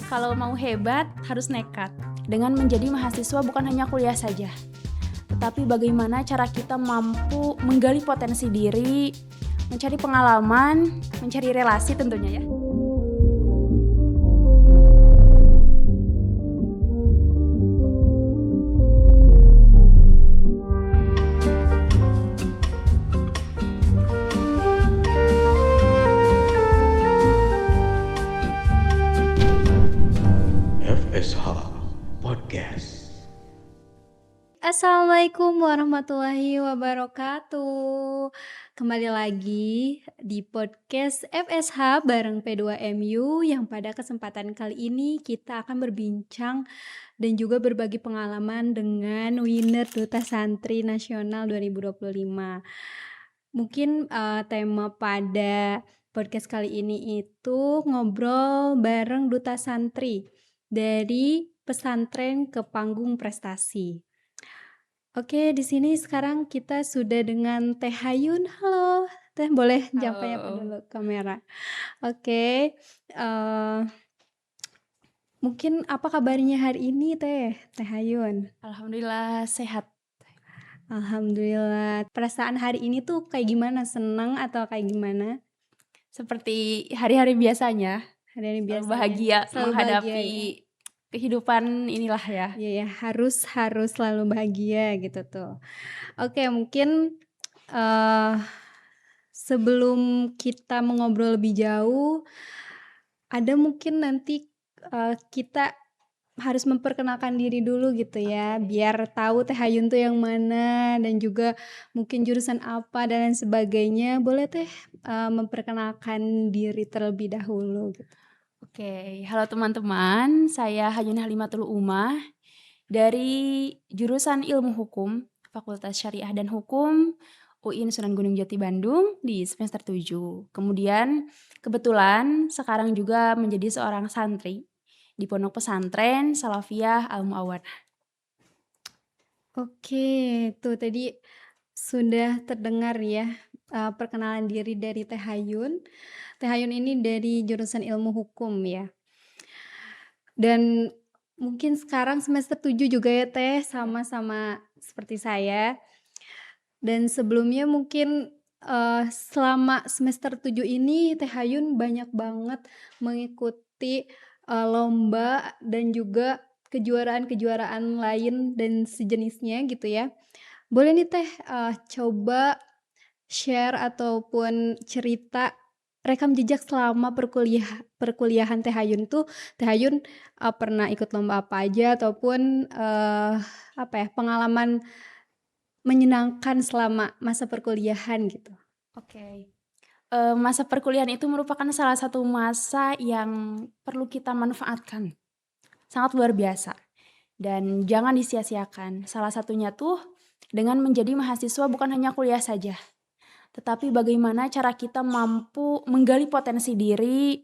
Kalau mau hebat, harus nekat. Dengan menjadi mahasiswa bukan hanya kuliah saja, tetapi bagaimana cara kita mampu menggali potensi diri, mencari pengalaman, mencari relasi tentunya ya. FSH Podcast. Assalamualaikum warahmatullahi wabarakatuh. Kembali lagi di podcast FSH bareng P2MU yang pada kesempatan kali ini kita akan berbincang dan juga berbagi pengalaman dengan winner Duta Santri Nasional 2025. Mungkin tema pada podcast kali ini itu ngobrol bareng Duta Santri dari pesantren ke panggung prestasi. Oke, di sini sekarang kita sudah dengan Teh Hayun. Halo, Teh boleh nyapa-nyapa Halo. dulu kamera. Oke, mungkin apa kabarnya hari ini Teh Hayun? Alhamdulillah sehat. Alhamdulillah. Perasaan hari ini tuh kayak gimana? Senang atau kayak gimana? Seperti hari-hari biasanya, Hari ini selalu biasanya. bahagia Selalu menghadapi bahagia ya? kehidupan inilah ya. Iya ya, harus selalu bahagia gitu tuh. Oke, mungkin sebelum kita mengobrol lebih jauh, ada mungkin nanti kita harus memperkenalkan diri dulu gitu ya, biar tahu Teh Hayun tuh yang mana dan juga mungkin jurusan apa dan lain sebagainya. Boleh Teh memperkenalkan diri terlebih dahulu gitu. Oke, halo teman-teman, saya Hayun Halimatul Umah dari jurusan Ilmu Hukum, Fakultas Syariah dan Hukum, UIN Sunan Gunung Jati Bandung di semester 7. Kemudian kebetulan sekarang juga menjadi seorang santri di Pondok Pesantren Salafiyah Al-Mu'awwadah. Oke, tuh tadi sudah terdengar ya perkenalan diri dari Teh Hayun. Teh Hayun ini dari jurusan Ilmu Hukum ya. Dan mungkin sekarang semester 7 juga ya Teh, sama-sama seperti saya. Dan sebelumnya mungkin selama semester 7 ini Teh Hayun banyak banget mengikuti lomba dan juga kejuaraan-kejuaraan lain dan sejenisnya gitu ya. Boleh nih Teh coba share ataupun cerita rekam jejak selama perkuliahan Teh Hayun tuh, Teh Hayun pernah ikut lomba apa aja ataupun apa ya, pengalaman menyenangkan selama masa perkuliahan gitu? Oke. Masa perkuliahan itu merupakan salah satu masa yang perlu kita manfaatkan. Sangat luar biasa dan jangan disia-siakan. Salah satunya tuh dengan menjadi mahasiswa bukan hanya kuliah saja, tetapi bagaimana cara kita mampu menggali potensi diri,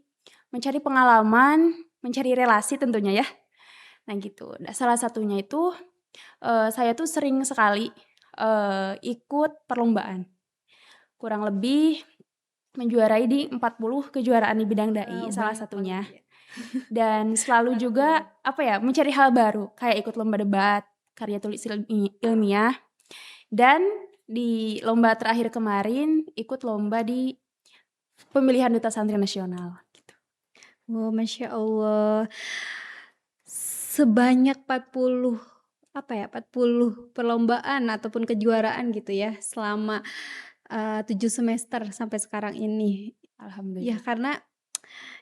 mencari pengalaman, mencari relasi tentunya ya. Nah gitu. Nah, salah satunya itu saya tuh sering sekali ikut perlombaan. Kurang lebih menjuarai di 40 kejuaraan di bidang dai salah Banyak satunya. banget ya. Dan selalu juga mencari hal baru kayak ikut lomba debat, karya tulis ilmiah, dan di lomba terakhir kemarin ikut lomba di pemilihan Duta Santri Nasional gitu. Oh, Masya Allah. Sebanyak 40 perlombaan ataupun kejuaraan gitu ya selama 7 semester sampai sekarang ini. Ya Alhamdulillah. karena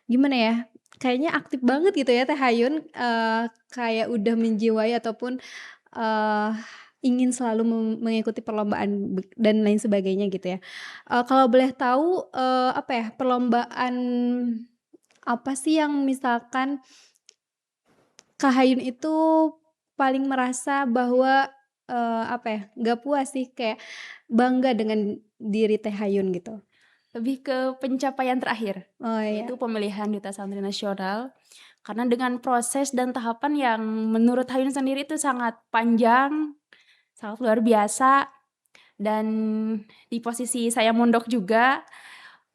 gimana ya, kayaknya aktif banget gitu ya Teh Hayun, kayak udah menjiwai ataupun eee, ingin selalu mengikuti perlombaan dan lain sebagainya gitu ya. Kalau boleh tahu, perlombaan apa sih yang misalkan Kak Hayun itu paling merasa bahwa, nggak puas sih, kayak bangga dengan diri Teh Hayun gitu? Lebih ke pencapaian terakhir, Oh yaitu ya. pemilihan Duta Santri Nasional. Karena dengan proses dan tahapan yang menurut Hayun sendiri itu sangat panjang, sangat luar biasa, dan di posisi saya mondok juga,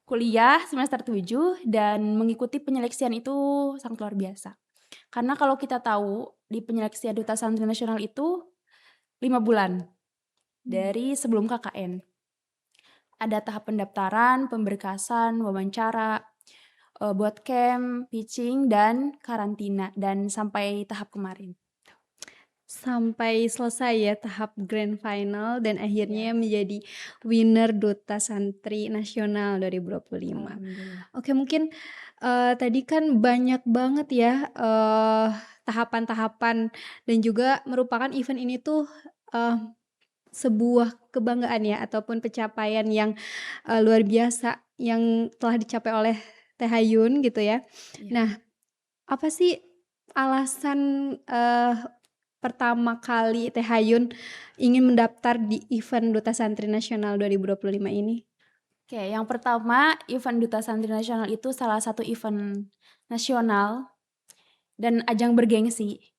kuliah semester 7 dan mengikuti penyeleksian itu sangat luar biasa. Karena kalau kita tahu di penyeleksian Duta Santri Nasional itu 5 bulan dari sebelum KKN. Ada tahap pendaftaran, pemberkasan, wawancara, bootcamp, pitching, dan karantina, dan sampai tahap kemarin. Sampai selesai ya tahap grand final dan akhirnya Iya. menjadi winner Duta Santri Nasional 2025. Alhamdulillah. Oke, mungkin tadi kan banyak banget ya tahapan-tahapan dan juga merupakan event ini tuh sebuah kebanggaan ya ataupun pencapaian yang luar biasa yang telah dicapai oleh Teh Hayun gitu ya. Iya. Nah, apa sih alasan pertama kali Teh Hayun ingin mendaftar di event Duta Santri Nasional 2025 ini? Oke, yang pertama event Duta Santri Nasional itu salah satu event nasional dan ajang bergengsi.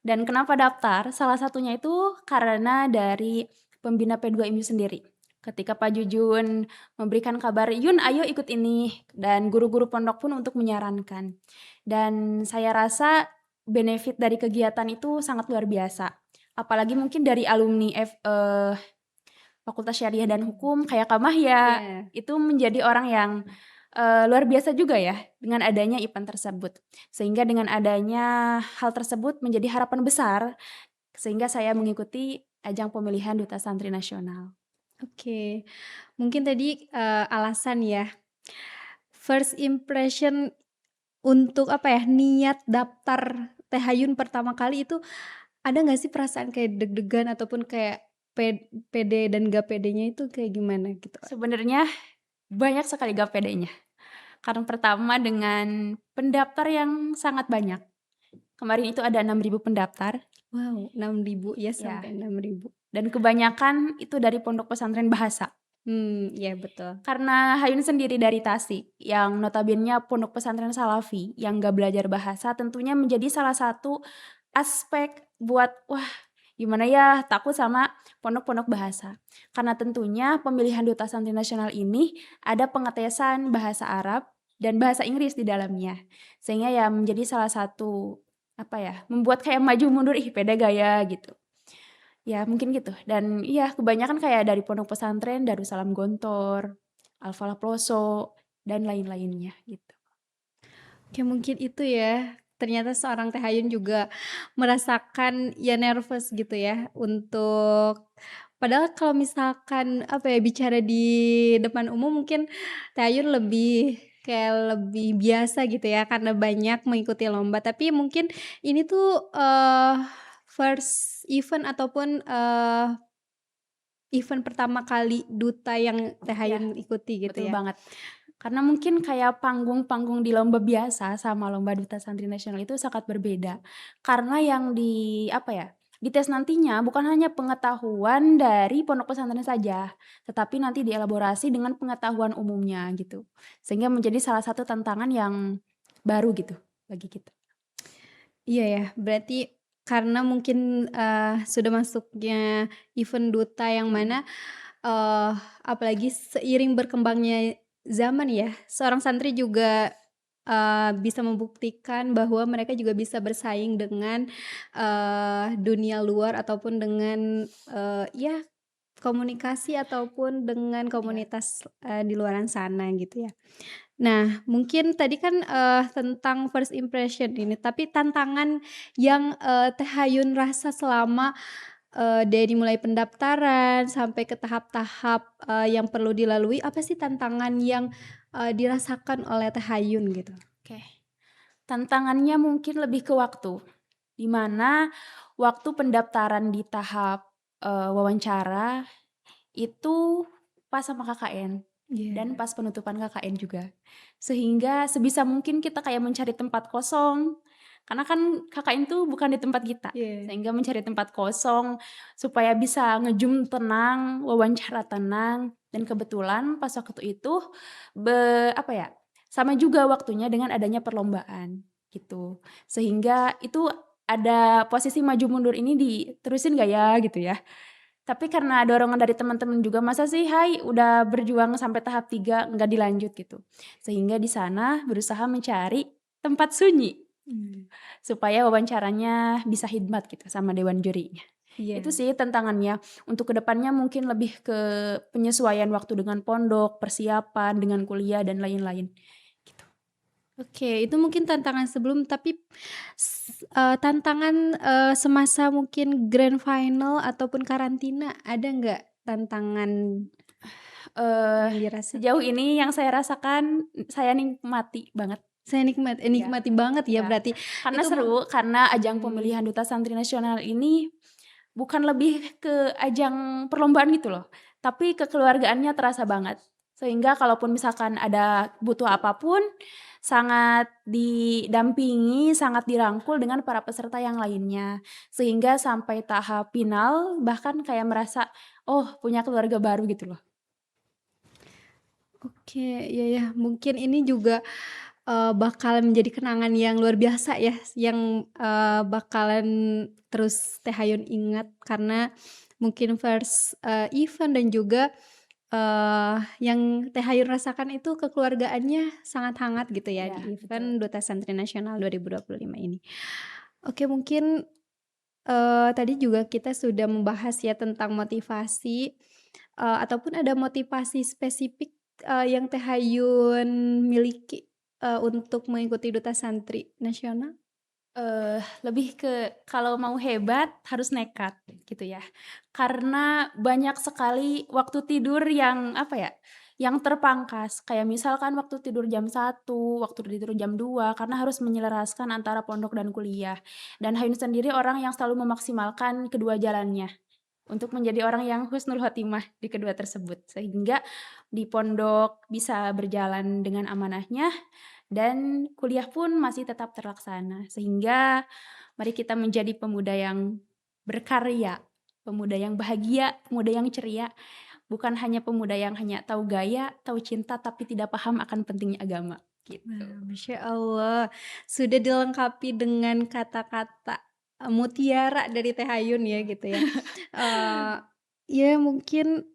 Dan kenapa daftar? Salah satunya itu karena dari pembina P2MU sendiri. Ketika Pak Jujun memberikan kabar, "Yun, ayo ikut ini." Dan guru-guru pondok pun untuk menyarankan. Dan saya rasa benefit dari kegiatan itu sangat luar biasa. Apalagi mungkin dari alumni Fakultas Syariah dan Hukum kayak Kak Mahya, Iya. itu menjadi orang yang luar biasa juga ya dengan adanya event tersebut. Sehingga dengan adanya hal tersebut menjadi harapan besar, sehingga saya mengikuti ajang pemilihan Duta Santri Nasional. Oke, mungkin tadi alasan ya, first impression untuk apa ya, niat daftar Teh Hayun pertama kali itu ada nggak sih perasaan kayak deg-degan ataupun kayak pede dan gak pedenya itu kayak gimana gitu? Sebenarnya banyak sekali gak pedenya. Karena pertama dengan pendaftar yang sangat banyak. Kemarin itu ada 6.000 pendaftar. Wow, 6.000 ya Ya. sampai 6.000. Dan kebanyakan itu dari pondok pesantren bahasa. Iya betul. Karena Hayun sendiri dari Tasik, yang notabene pondok pesantren Salafi, yang gak belajar bahasa tentunya menjadi salah satu aspek buat, wah gimana ya takut sama pondok-pondok bahasa. Karena tentunya pemilihan Duta Santri Nasional ini ada pengetesan bahasa Arab dan bahasa Inggris di dalamnya. Sehingga ya menjadi salah satu, membuat kayak maju mundur, ih pede gaya gitu. Ya mungkin gitu. Dan iya kebanyakan kayak dari pondok pesantren, Darussalam Gontor, Al-Falah Ploso, dan lain-lainnya gitu. Oke, mungkin itu ya, ternyata seorang Teh Hayun juga merasakan ya nervous gitu ya untuk padahal kalau misalkan bicara di depan umum mungkin Teh Hayun lebih biasa gitu ya karena banyak mengikuti lomba. Tapi mungkin ini tuh first event ataupun event pertama kali duta yang Teh Hayun ikuti gitu Betul ya. banget. Karena mungkin kayak panggung-panggung di lomba biasa sama lomba Duta Santri Nasional itu sangat berbeda. Karena yang dites nantinya bukan hanya pengetahuan dari pondok pesantren saja, tetapi nanti dielaborasi dengan pengetahuan umumnya gitu. Sehingga menjadi salah satu tantangan yang baru gitu bagi kita. Iya ya, berarti karena mungkin sudah masuknya event duta yang mana apalagi seiring berkembangnya zaman ya, seorang santri juga bisa membuktikan bahwa mereka juga bisa bersaing dengan dunia luar ataupun dengan ya komunikasi ataupun dengan komunitas di luaran sana gitu ya. Nah, mungkin tadi kan tentang first impression ini, tapi tantangan yang Teh Hayun rasa selama dari mulai pendaftaran sampai ke tahap-tahap yang perlu dilalui, apa sih tantangan yang dirasakan oleh Teh Hayun gitu? Oke. Tantangannya mungkin lebih ke waktu. Di mana waktu pendaftaran di tahap wawancara itu pas sama KKN. Dan pas penutupan KKN juga. Sehingga sebisa mungkin kita kayak mencari tempat kosong. Karena kan KKN tuh bukan di tempat kita. Iya. Sehingga mencari tempat kosong supaya bisa nge-zoom tenang, wawancara tenang. Dan kebetulan pas waktu itu sama juga waktunya dengan adanya perlombaan gitu. Sehingga itu ada posisi maju mundur ini diterusin gak ya gitu ya. Tapi karena dorongan dari teman-teman juga, masa sih Hai udah berjuang sampai tahap 3 nggak dilanjut gitu. Sehingga di sana berusaha mencari tempat sunyi supaya wawancaranya bisa hikmat gitu sama dewan jurinya. Itu Iya. sih tantangannya. Untuk kedepannya mungkin lebih ke penyesuaian waktu dengan pondok, persiapan dengan kuliah dan lain-lain. Gitu. Oke, itu mungkin tantangan sebelum, tapi tantangan, semasa mungkin grand final ataupun karantina, ada nggak tantangan Eh, yang dirasakan? Sejauh ini yang saya rasakan, saya nikmati banget. Saya Ya, nikmati banget ya ya. berarti. Karena Itu seru, karena ajang mmm, pemilihan duta santri nasional ini bukan lebih ke ajang perlombaan gitu loh, tapi kekeluargaannya terasa banget. Sehingga kalaupun misalkan ada butuh apapun, sangat didampingi, sangat dirangkul dengan para peserta yang lainnya. Sehingga sampai tahap final bahkan kayak merasa, oh punya keluarga baru gitu loh. oke, ya ya, mungkin ini juga, bakal menjadi kenangan yang luar biasa ya, yang, bakalan terus Teh Hayun ingat karena mungkin first, event dan juga, yang Teh Hayun rasakan itu kekeluargaannya sangat hangat gitu ya Iya, di betul. event Duta Santri Nasional 2025 ini. Oke mungkin, tadi juga kita sudah membahas ya tentang motivasi, ataupun ada motivasi spesifik, yang Teh Hayun miliki, untuk mengikuti Duta Santri Nasional? Lebih ke kalau mau hebat harus nekat gitu ya. Karena banyak sekali waktu tidur yang apa ya, yang terpangkas. Kayak misalkan waktu tidur jam 1, waktu tidur jam 2 karena harus menyelaraskan antara pondok dan kuliah. Dan Hayun sendiri orang yang selalu memaksimalkan kedua jalannya untuk menjadi orang yang husnul khotimah di kedua tersebut. Sehingga di pondok bisa berjalan dengan amanahnya dan kuliah pun masih tetap terlaksana. Sehingga mari kita menjadi pemuda yang berkarya, pemuda yang bahagia, pemuda yang ceria, bukan hanya pemuda yang hanya tahu gaya, tahu cinta tapi tidak paham akan pentingnya agama, gitu. Wah, Masya Allah, sudah dilengkapi dengan kata-kata, mutiara dari Teh Hayun ya gitu ya. Eee, ya mungkin,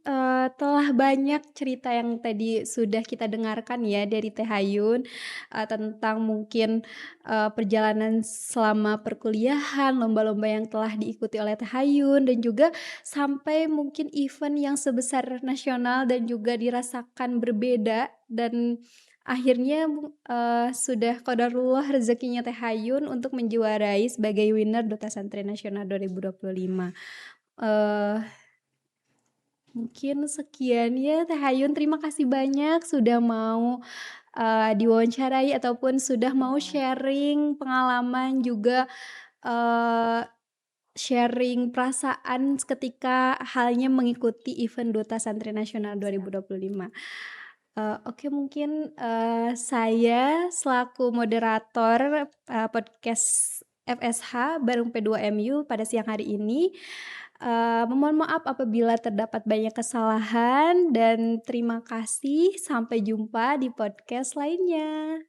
telah banyak cerita yang tadi sudah kita dengarkan ya dari Teh Hayun, tentang mungkin, perjalanan selama perkuliahan, lomba-lomba yang telah diikuti oleh Teh Hayun dan juga sampai mungkin event yang sebesar nasional dan juga dirasakan berbeda dan akhirnya sudah qadarullah rezekinya Teh Hayun untuk menjuarai sebagai winner Duta Santri Nasional 2025. Eee, mungkin sekian ya Teh Hayun, terima kasih banyak sudah mau, diwawancarai ataupun sudah mau Iya. sharing pengalaman juga, eee, sharing perasaan ketika halnya mengikuti event Duta Santri Nasional Siap. 2025. Oke mungkin, saya selaku moderator, podcast FSH bareng P2MU pada siang hari ini, memohon maaf apabila terdapat banyak kesalahan dan terima kasih, sampai jumpa di podcast lainnya.